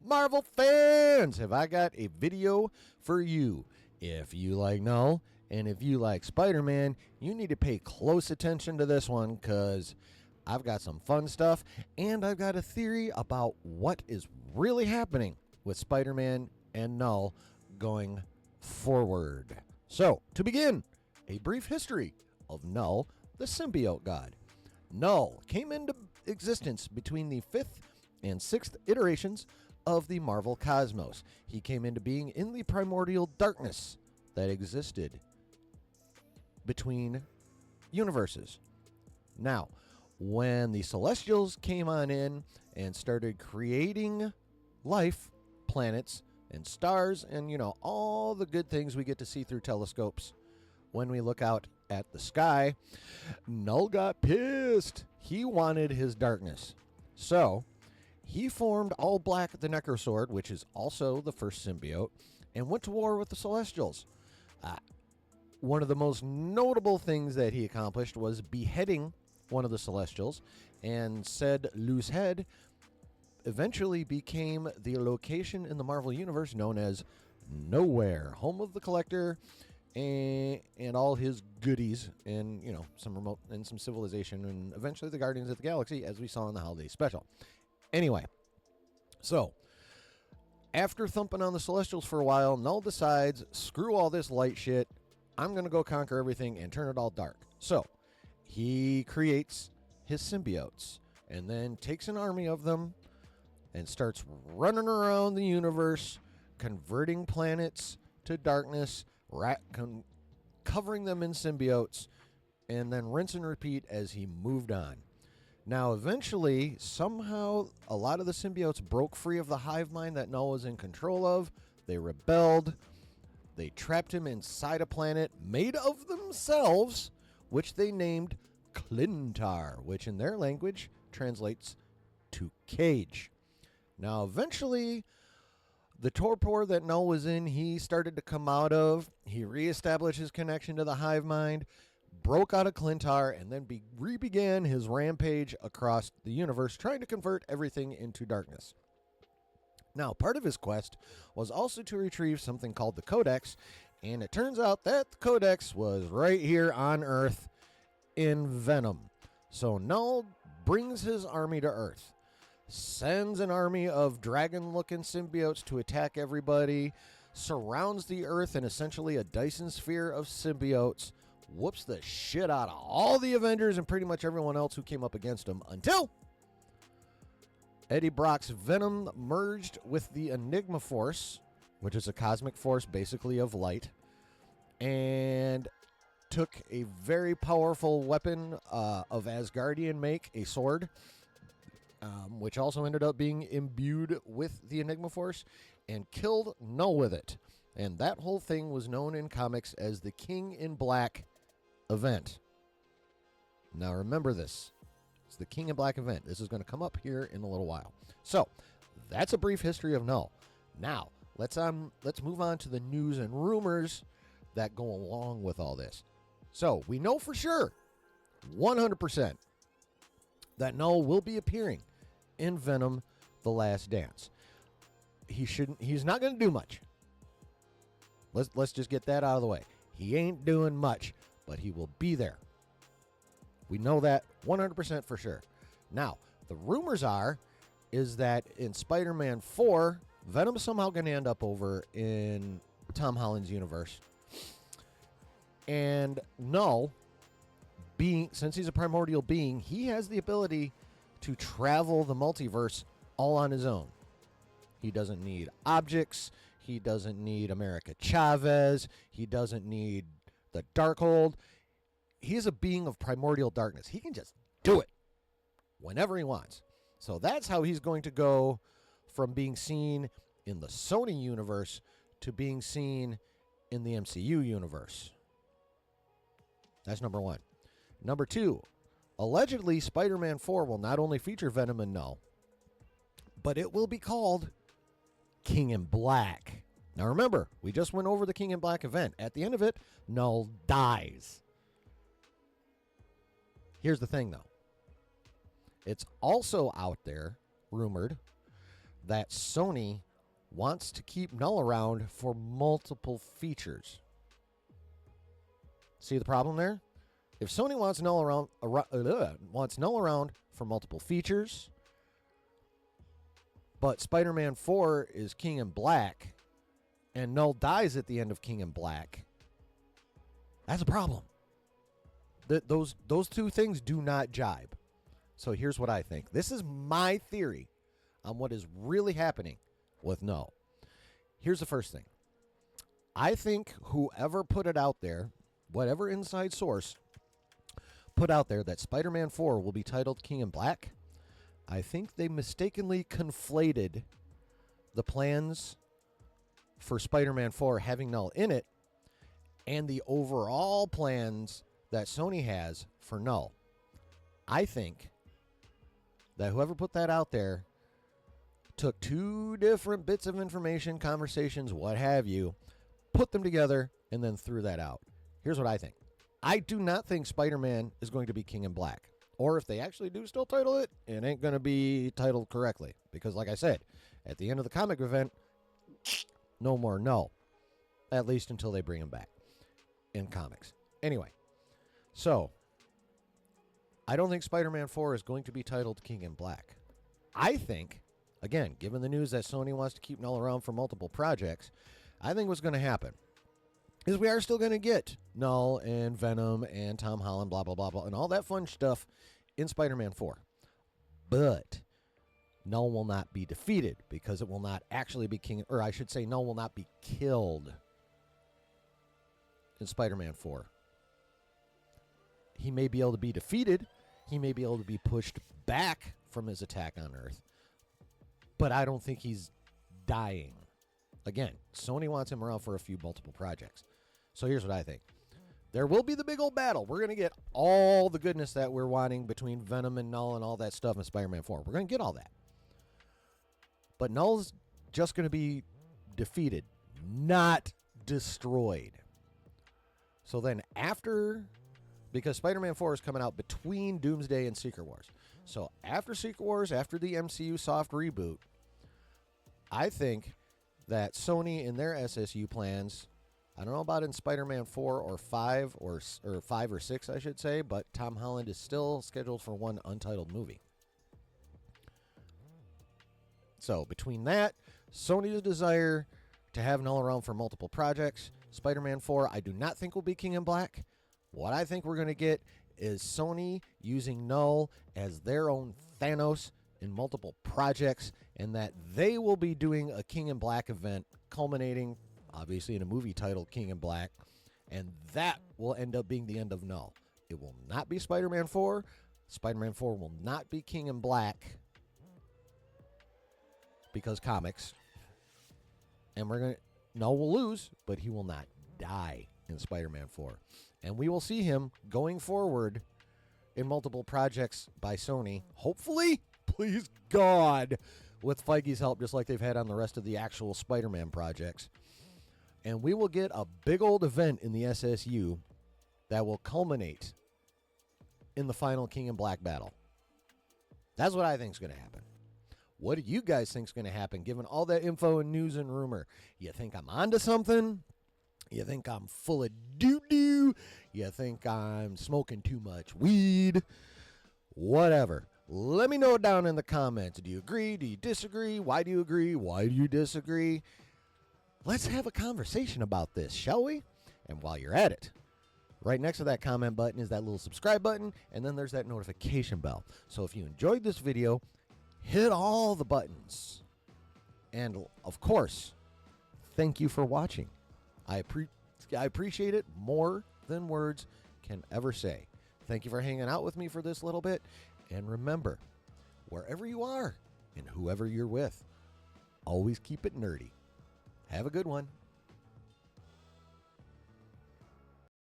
Marvel fans, have I got a video for you. If you like Knull and if you like Spider-Man, you need to pay close attention to this one because I've got some fun stuff and I've got a theory about what is really happening with Spider-Man and Knull going forward. So, to begin, a brief history of Knull, the symbiote god. Knull came into existence between the 5th and 6th iterations of the Marvel cosmos. He came into being in the primordial darkness that existed between universes. Now, when the Celestials came on in and started creating life, planets, and stars, and all the good things we get to see through telescopes when we look out at the sky, Knull got pissed. He wanted his darkness. So, he formed All Black the Necrosword, which is also the first symbiote, and went to war with the Celestials. One of the most notable things that he accomplished was beheading one of the Celestials, and said loose head eventually became the location in the Marvel Universe known as Nowhere, home of the Collector and all his goodies, and some remote and some civilization, and eventually the Guardians of the Galaxy, as we saw in the holiday special. Anyway, so after thumping on the Celestials for a while, Knull decides, screw all this light shit, I'm going to go conquer everything and turn it all dark. So he creates his symbiotes and then takes an army of them and starts running around the universe, converting planets to darkness, covering them in symbiotes, and then rinse and repeat as he moved on. Now, eventually, somehow, a lot of the symbiotes broke free of the hive mind that Knull was in control of. They rebelled. They trapped him inside a planet made of themselves, which they named Clintar, which in their language translates to cage. Now, eventually, the torpor that Knull was in, he started to come out of. He reestablished his connection to the hive mind, broke out of Clintar, and then re-began his rampage across the universe, trying to convert everything into darkness. Now, part of his quest was also to retrieve something called the Codex, and it turns out that the Codex was right here on Earth in Venom. So Knull brings his army to Earth, sends an army of dragon-looking symbiotes to attack everybody, surrounds the Earth in essentially a Dyson sphere of symbiotes, whoops the shit out of all the Avengers and pretty much everyone else who came up against him, until Eddie Brock's Venom merged with the Enigma Force, which is a cosmic force basically of light, and took a very powerful weapon of Asgardian make, a sword, which also ended up being imbued with the Enigma Force, and killed Knull with it. And that whole thing was known in comics as the King in Black event. Now remember this. It's the King in Black event. This is going to come up here in a little while. So, that's a brief history of Knull. Now, let's move on to the news and rumors that go along with all this. So, we know for sure, 100%, that Knull will be appearing in Venom: The Last Dance. He's not going to do much. Let's just get that out of the way. He ain't doing much, but he will be there. We know that 100% for sure. Now, the rumors is that in Spider-Man 4, Venom's somehow going to end up over in Tom Holland's universe. And Knull, since he's a primordial being, he has the ability to travel the multiverse all on his own. He doesn't need objects. He doesn't need America Chavez. He doesn't need the Darkhold. He is a being of primordial darkness. He can just do it whenever he wants. So that's how he's going to go from being seen in the Sony universe to being seen in the MCU universe. That's number one. Number two, allegedly Spider-Man 4 will not only feature Venom and Knull, but it will be called King in Black. Now remember, we just went over the King in Black event. At the end of it, Knull dies. Here's the thing, though. It's also out there, rumored, that Sony wants to keep Knull around for multiple features. See the problem there? If Sony wants Knull around for multiple features, but Spider-Man 4 is King in Black, and Knull dies at the end of King in Black, that's a problem. Those two things do not jibe. So here's what I think. This is my theory on what is really happening with Knull. Here's the first thing. I think whoever put it out there, whatever inside source put out there that Spider-Man 4 will be titled King in Black, I think they mistakenly conflated the plans for Spider-Man 4 having Knull in it and the overall plans that Sony has for Knull. I think that whoever put that out there took two different bits of information, conversations, what have you, put them together, and then threw that out. Here's what I think. I do not think Spider-Man is going to be King in Black. Or if they actually do still title it, it ain't going to be titled correctly. Because like I said, at the end of the comic event, no more Knull. At least until they bring him back in comics. Anyway, so I don't think Spider-Man 4 is going to be titled King in Black. I think, again, given the news that Sony wants to keep Knull around for multiple projects, I think what's going to happen is we are still going to get Knull and Venom and Tom Holland, blah, blah, blah, blah, and all that fun stuff in Spider-Man 4. But Knull will not be defeated because it will not actually be King, or I should say Knull will not be killed in Spider-Man 4. He may be able to be defeated. He may be able to be pushed back from his attack on Earth. But I don't think he's dying. Again, Sony wants him around for a few multiple projects. So here's what I think. There will be the big old battle. We're going to get all the goodness that we're wanting between Venom and Knull and all that stuff in Spider-Man 4. We're going to get all that. But Knull's just going to be defeated, not destroyed. So then after, because Spider-Man 4 is coming out between Doomsday and Secret Wars. So after Secret Wars, after the MCU soft reboot, I think that Sony in their SSU plans, I don't know about in Spider-Man 4 or 5 or 5 or 6, I should say, but Tom Holland is still scheduled for one untitled movie. So between that, Sony's desire to have Knull around for multiple projects, Spider-Man 4, I do not think will be King in Black. What I think we're going to get is Sony using Knull as their own Thanos in multiple projects, and that they will be doing a King in Black event culminating, obviously, in a movie titled King in Black, and that will end up being the end of Knull. It will not be Spider-Man 4. Spider-Man 4 will not be King in Black because comics. And Knull will lose, but he will not die in Spider-Man 4. And we will see him going forward in multiple projects by Sony. Hopefully, please God, with Feige's help, just like they've had on the rest of the actual Spider-Man projects. And we will get a big old event in the SSU that will culminate in the final King in Black battle. That's what I think is going to happen. What do you guys think is going to happen, given all that info and news and rumor? You think I'm onto something? You think I'm full of doo-doo? You think I'm smoking too much weed? Whatever. Let me know down in the comments. Do you agree? Do you disagree? Why do you agree? Why do you disagree? Let's have a conversation about this, shall we? And while you're at it, right next to that comment button is that little subscribe button, and then there's that notification bell. So if you enjoyed this video, hit all the buttons. And, of course, thank you for watching. I appreciate it more than words can ever say. Thank you for hanging out with me for this little bit. And remember, wherever you are and whoever you're with, always keep it nerdy. Have a good one.